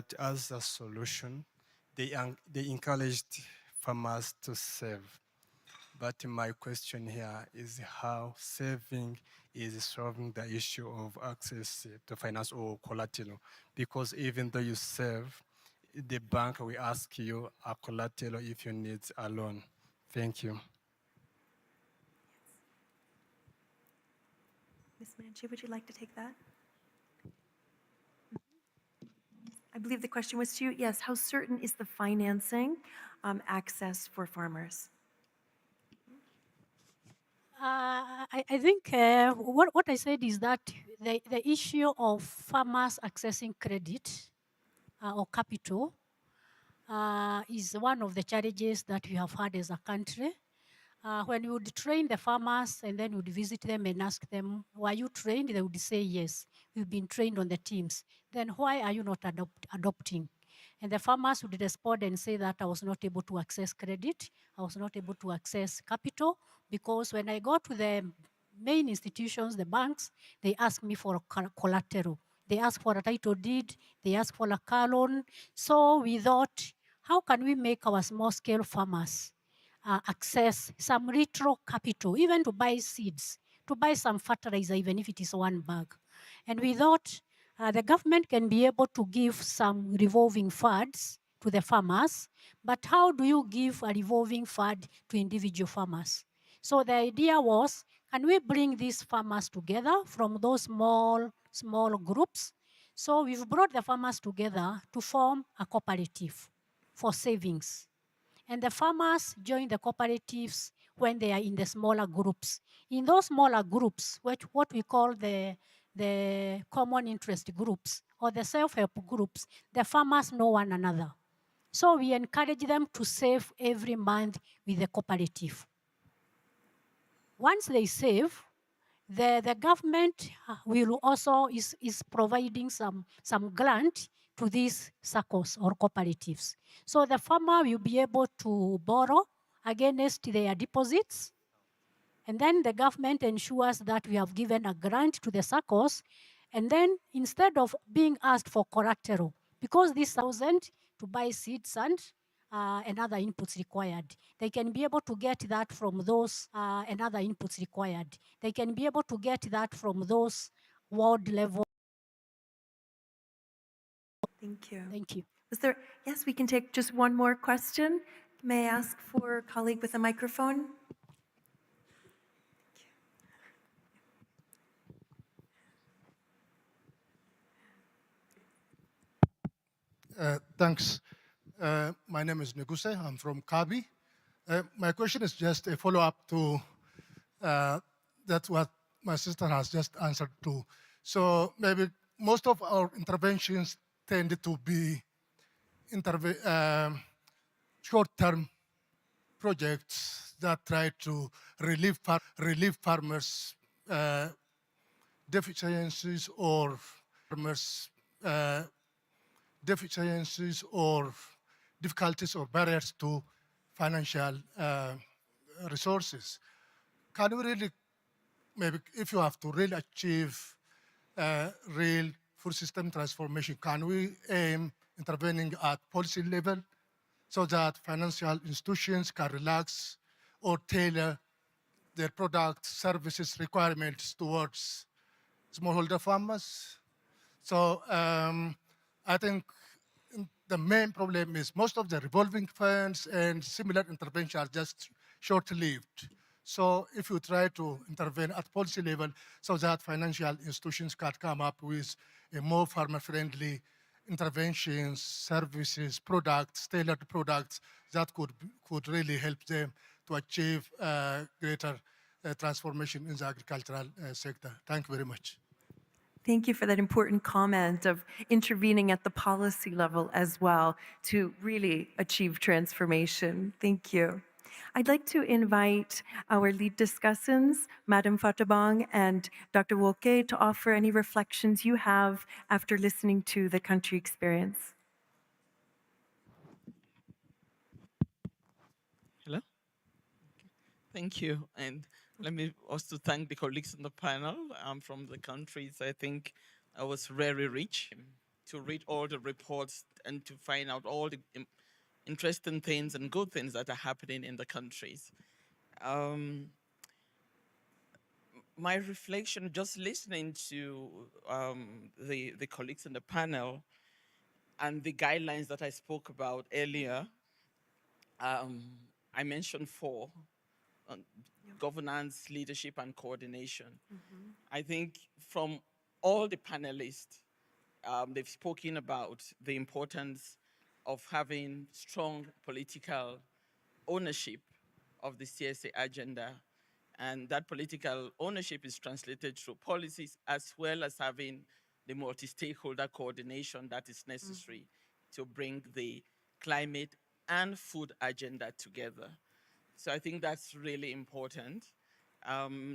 that as a solution, they encouraged farmers to save. But my question here is how saving is solving the issue of access to finance or collateral. Because even though you save, the bank will ask you a collateral if you need a loan. Thank you. Ms. Manche, would you like to take that? I believe the question was to you. Yes, how certain is the financing access for farmers? I think what I said is that the issue of farmers accessing credit or capital is one of the challenges that we have had as a country. When we would train the farmers and then we would visit them and ask them, were you trained? They would say, yes, we've been trained on the teams. Then why are you not adopting? And the farmers would respond and say that I was not able to access credit, I was not able to access capital, because when I go to the main institutions, the banks, they ask me for a collateral. They ask for a title deed, they ask for a car loan. So we thought, how can we make our small-scale farmers access some retro capital, even to buy seeds, to buy some fertilizer, even if it is one bag? And we thought the government can be able to give some revolving funds to the farmers, but how do you give a revolving fund to individual farmers? So the idea was, can we bring these farmers together from those small groups? So we've brought the farmers together to form a cooperative for savings. And the farmers join the cooperatives when they are in the smaller groups. In those smaller groups, what we call the common interest groups or the self-help groups, the farmers know one another. So we encourage them to save every month with the cooperative. Once they save, the government will also is providing some grant to these circles or cooperatives. So the farmer will be able to borrow against their deposits, and then the government ensures that we have given a grant to the circles, and then instead of being asked for collateral, because this 1,000 to buy seeds and other inputs required, they can be able to get that from those and other inputs required. They can be able to get that from those world level. Thank you. Thank you. Yes, we can take just one more question. May I ask for a colleague with a microphone? Thanks. My name is Neguse. I'm from Kabi. My question is just a follow-up to that what my sister has just answered to. So maybe most of our interventions tend to be short-term projects that try to relieve farmers' deficiencies or farmers' deficiencies or difficulties or barriers to financial resources. Can we really, maybe if you have to really achieve real food system transformation, can we aim intervening at policy level so that financial institutions can relax or tailor their product services requirements towards smallholder farmers? So I think the main problem is most of the revolving funds and similar interventions are just short-lived. So if you try to intervene at policy level so that financial institutions can come up with a more farmer-friendly interventions, services, products, tailored products that could really help them to achieve greater transformation in the agricultural sector. Thank you very much. Thank you for that important comment of intervening at the policy level as well to really achieve transformation. Thank you. I'd like to invite our lead discussants, Madam Fatabang and Dr. Woke, to offer any reflections you have after listening to the country experience. Hello? Thank you. And let me also thank the colleagues on the panel from the countries. I think I was very rich. to read all the reports and to find out all the interesting things and good things that are happening in the countries. My reflection, just listening to the colleagues in the panel and the guidelines that I spoke about earlier, I mentioned 4, governance, leadership, and coordination. I think from all the panelists, they've spoken about the importance of having strong political ownership of the CSA agenda. And that political ownership is translated through policies, as well as having the multi-stakeholder coordination that is necessary to bring the climate and food agenda together. So I think that's really important.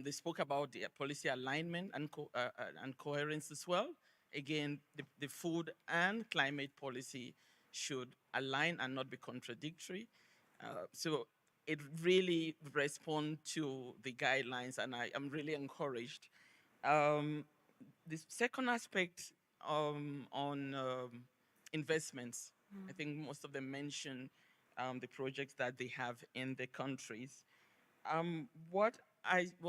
They spoke about the policy alignment and coherence as well. Again, the food and climate policy should align and not be contradictory. So it really responds to the guidelines, and I am really encouraged. The second aspect on investments, I think most of them mention the projects that they have in the countries. What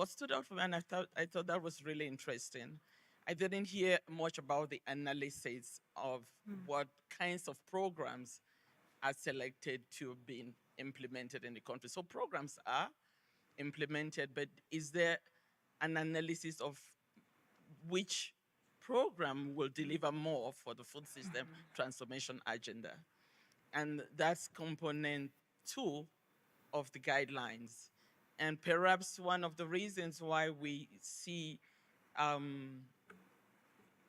stood out for me, and I thought that was really interesting. I didn't hear much about the analysis of what kinds of programs are selected to be implemented in the country. So programs are implemented, but is there an analysis of which program will deliver more for the food system transformation agenda? And that's component 2 of the guidelines. And perhaps one of the reasons why we see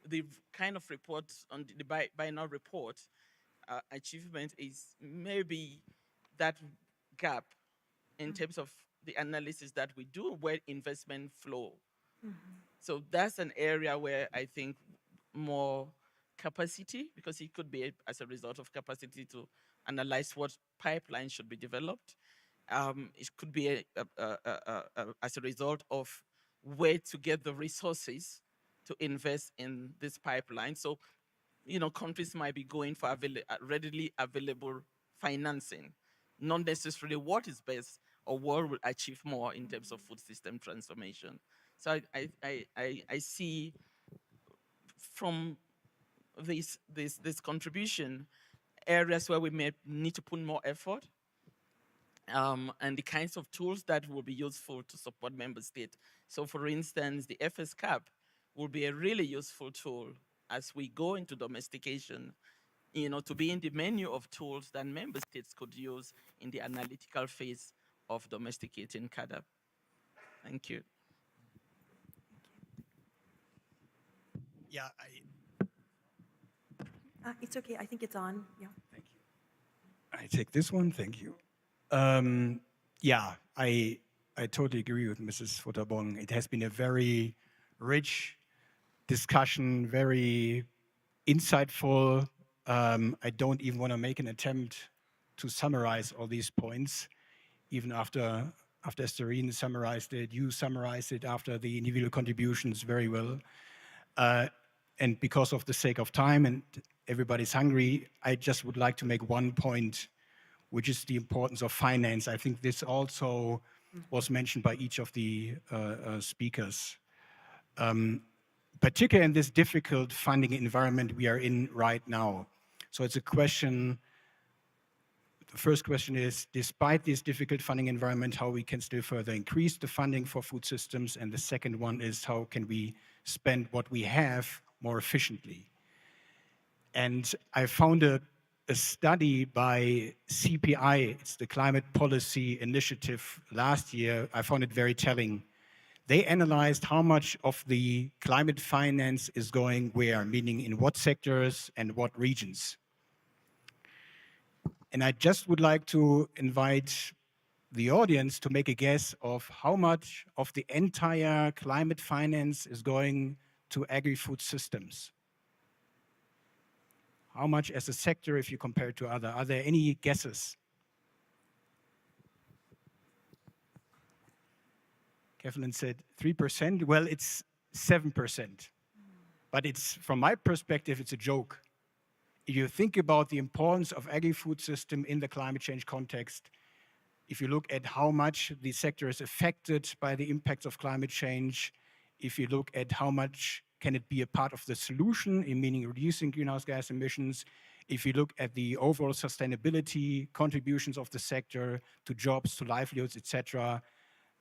the kind of reports on the biennial report achievement is maybe that gap in terms of the analysis that we do where investment flow. So that's an area where I think more capacity, because it could be as a result of capacity to analyze what pipeline should be developed. It could be as a result of where to get the resources to invest in this pipeline. So, countries might be going for readily available financing, not necessarily what is best or what will achieve more in terms of food system transformation. So I see from this contribution areas where we may need to put more effort, and the kinds of tools that will be useful to support member states. So for instance, the FSCAP will be a really useful tool as we go into domestication, to be in the menu of tools that member states could use in the analytical phase of domesticating CAADP. Thank you. Yeah, It's okay. I think it's on. Yeah. I take this one, thank you. Yeah, I totally agree with Mrs. Futterbong. It has been a very rich discussion, very insightful. I don't even want to make an attempt to summarize all these points, even after Estarine summarized it, you summarized it after the individual contributions very well. And because of the sake of time and everybody's hungry, I just would like to make one point, which is the importance of finance. I think this also was mentioned by each of the speakers. Particularly in this difficult funding environment we are in right now. So it's a question, the first question is, despite this difficult funding environment, how we can still further increase the funding for food systems? And the second one is, how can we spend what we have more efficiently? And I found a study by CPI, it's the Climate Policy Initiative last year. I found it very telling. They analyzed how much of the climate finance is going where, meaning in what sectors and what regions. And I just would like to invite the audience to make a guess of how much of the entire climate finance is going to agri-food systems. How much as a sector if you compare it to other? Are there any guesses? Kevlin said 3%. Well, it's 7%. But it's, from my perspective, it's a joke. if you think about the importance of agri-food system in the climate change context, if you look at how much the sector is affected by the impacts of climate change, if you look at how much can it be a part of the solution, in meaning reducing greenhouse gas emissions, if you look at the overall sustainability contributions of the sector to jobs, to livelihoods, etc.,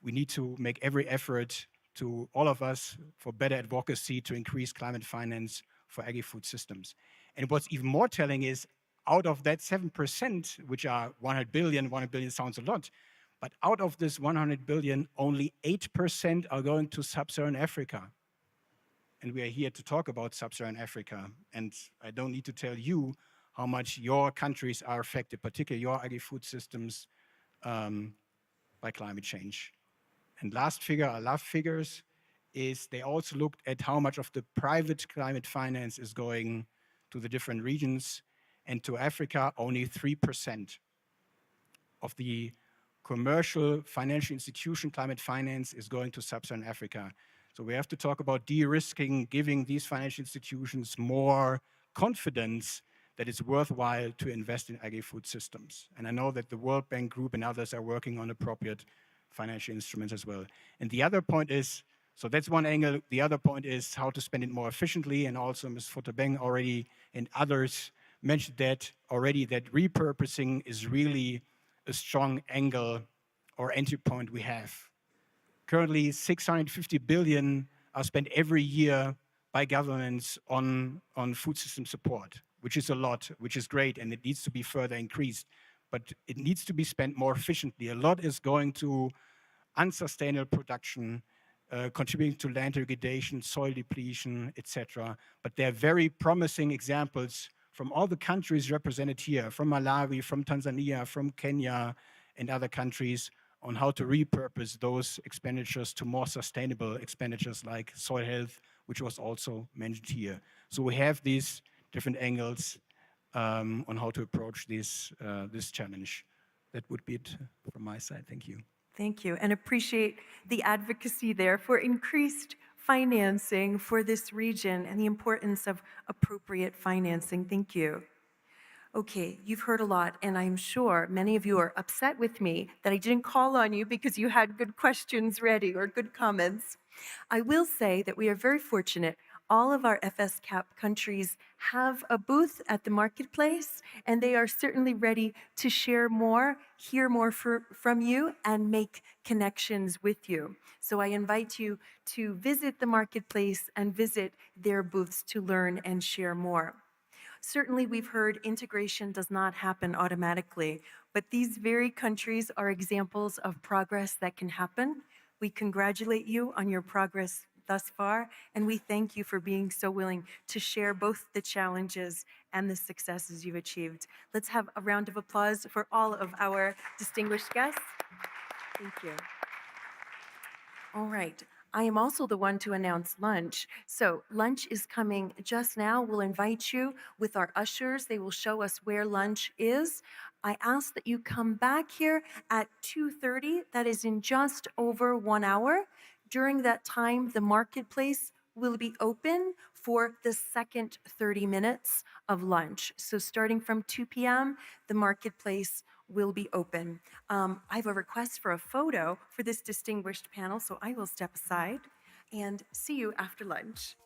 we need to make every effort to all of us for better advocacy to increase climate finance for agri-food systems. And what's even more telling is out of that 7%, which are 100 billion sounds a lot, but out of this 100 billion, only 8% are going to sub-Saharan Africa. And we are here to talk about sub-Saharan Africa. And I don't need to tell you how much your countries are affected, particularly your agri-food systems, by climate change. And last figure, I love figures, is they also looked at how much of the private climate finance is going to the different regions. And to Africa, only 3% of the commercial financial institution climate finance is going to sub-Saharan Africa. So we have to talk about de-risking, giving these financial institutions more confidence that it's worthwhile to invest in agri-food systems. And I know that the World Bank Group and others are working on appropriate financial instruments as well. And the other point is, so that's one angle. The other point is how to spend it more efficiently. And also Ms. Fotabeng already and others mentioned that already, that repurposing is really a strong angle or entry point we have. Currently, 650 billion are spent every year by governments on food system support, which is a lot, which is great, and it needs to be further increased. But it needs to be spent more efficiently. A lot is going to unsustainable production, contributing to land degradation, soil depletion, etc. But there are very promising examples from all the countries represented here, from Malawi, from Tanzania, from Kenya, and other countries, on how to repurpose those expenditures to more sustainable expenditures like soil health, which was also mentioned here. So we have these different angles on how to approach this challenge. That would be it from my side. Thank you. Thank you, and appreciate the advocacy there for increased financing for this region and the importance of appropriate financing. Thank you. Okay, you've heard a lot, and I'm sure many of you are upset with me that I didn't call on you because you had good questions ready or good comments. I will say that we are very fortunate. All of our FSCAP countries have a booth at the marketplace, and they are certainly ready to share more, hear more from you, and make connections with you. So I invite you to visit the marketplace and visit their booths to learn and share more. Certainly, we've heard integration does not happen automatically, but these very countries are examples of progress that can happen. We congratulate you on your progress thus far, and we thank you for being so willing to share both the challenges and the successes you've achieved. Let's have a round of applause for all of our distinguished guests. Thank you. All right. I am also the one to announce lunch. So lunch is coming just now. We'll invite you with our ushers. They will show us where lunch is. I ask that you come back here at 2:30. That is in just over 1 hour. During that time, the marketplace will be open for the second 30 minutes of lunch. So starting from 2 p.m., the marketplace will be open. I have a request for a photo for this distinguished panel, so I will step aside and see you after lunch.